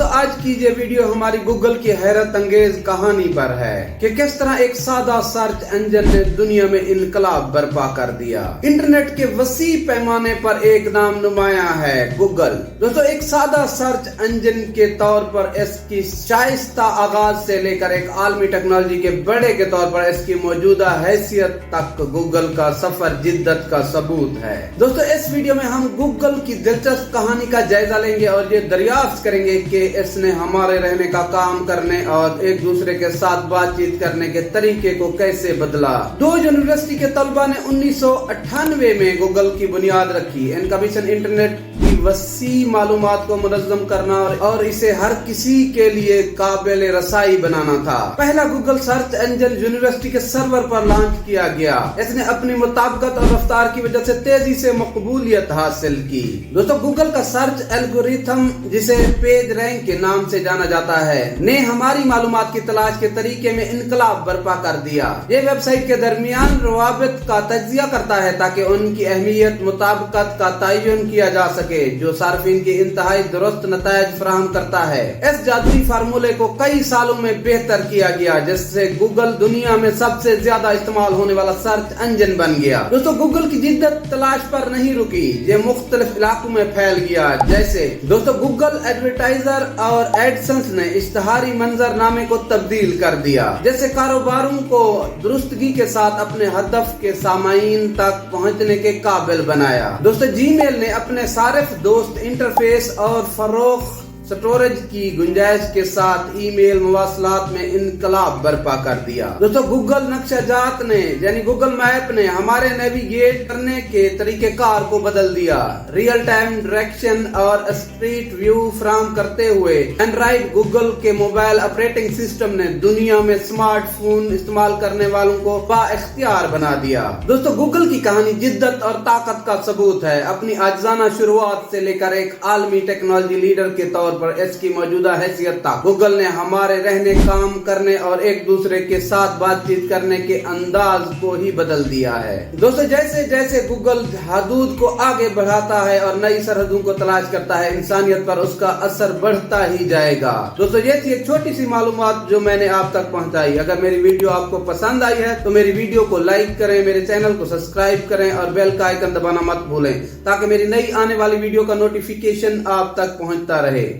दोस्तों आज की ये वीडियो हमारी गूगल की हैरत अंगेज कहानी पर है कि किस तरह एक सादा सर्च इंजन ने दुनिया में इनकलाब बर्पा कर दिया। इंटरनेट के वसी पैमाने पर एक नाम नुमाया है गूगल। दोस्तों एक सादा सर्च इंजन के तौर पर इसकी शाइस्ता आगाज से लेकर एक आलमी टेक्नोलॉजी के बड़े के तौर पर इसकी मौजूदा हैसियत तक गूगल का सफर जिद्दत का सबूत है। दोस्तों इस वीडियो में हम गूगल की दिलचस्प कहानी का जायजा लेंगे और ये दरियाफ्त करेंगे कि इसने हमारे रहने का काम करने और एक दूसरे के साथ बातचीत करने के तरीके को कैसे बदला। दो यूनिवर्सिटी के तलबा ने 1998 में गूगल की बुनियाद रखी। इनका मिशन इंटरनेट की वसी मालूमात को मुनज़्ज़म करना और इसे हर किसी के लिए काबिल रसाई बनाना था। पहला गूगल सर्च इंजन यूनिवर्सिटी के सर्वर पर लॉन्च किया गया। इसने अपनी मुताबिकत और रफ्तार की वजह से तेजी से मकबूलियत हासिल की। दोस्तों गूगल का सर्च एल्गोरिथम जिसे पेज रैंक के नाम से जाना जाता है ने हमारी मालूमात की तलाश के तरीके में इनकलाब बर्पा कर दिया। ये वेबसाइट के दरमियान रवाबित का तज्जिया करता है ताकि उनकी अहमियत मुताबिकत का तयन किया जा सके जो सार्फिन के इंतहाई दुरुस्त नतायज फराहम करता है। इस जादुई फार्मूले को कई सालों में बेहतर किया गया जिससे गूगल दुनिया में सबसे ज्यादा इस्तेमाल होने वाला सर्च इंजन बन गया। दोस्तों गूगल की जिद्दत तलाश पर नहीं रुकी, ये मुख्तलिफ इलाकों में फैल गया। जैसे दोस्तों गूगल एडवर्टाइजर और एडसेंस ने इश्तहारी मंजरनामे को तब्दील कर दिया, जैसे कारोबारों को दुरुस्तगी के साथ अपने हदफ के सामाईन तक पहुंचने के काबिल बनाया। दोस्तों जीमेल ने अपने सारिफ दोस्त इंटरफेस और फरोख्त स्टोरेज की गुंजाइश के साथ ईमेल मवासलात में इनकलाब बर्पा कर दिया। दोस्तों गूगल नक्शाजात ने यानी गूगल मैप ने हमारे नेविगेट करने के तरीके कार को बदल दिया। रियल टाइम डायरेक्शन और स्ट्रीट व्यू फराहम करते हुए एंड्रॉइड गूगल के मोबाइल ऑपरेटिंग सिस्टम ने दुनिया में स्मार्टफोन इस्तेमाल करने वालों को बाइख्तियार बना दिया। दोस्तों गूगल की कहानी जिद्दत और ताकत का सबूत है। अपनी आजाना शुरुआत से लेकर एक आलमी टेक्नोलॉजी लीडर के तौर पर इसकी मौजूदा हैसियत तक गूगल ने हमारे रहने काम करने और एक दूसरे के साथ बातचीत करने के अंदाज को ही बदल दिया है। दोस्तों जैसे जैसे गूगल हदूद को आगे बढ़ाता है और नई सरहदों को तलाश करता है इंसानियत पर उसका असर बढ़ता ही जाएगा। दोस्तों ये थी एक छोटी सी मालूमात जो मैंने आप तक पहुंचाई। अगर मेरी वीडियो आपको पसंद आई है तो मेरी वीडियो को लाइक करें, मेरे चैनल को सब्सक्राइब करें और बेल का आइकन दबाना मत भूलें ताकि मेरी नई आने वाली वीडियो का नोटिफिकेशन आप तक पहुंचता रहे।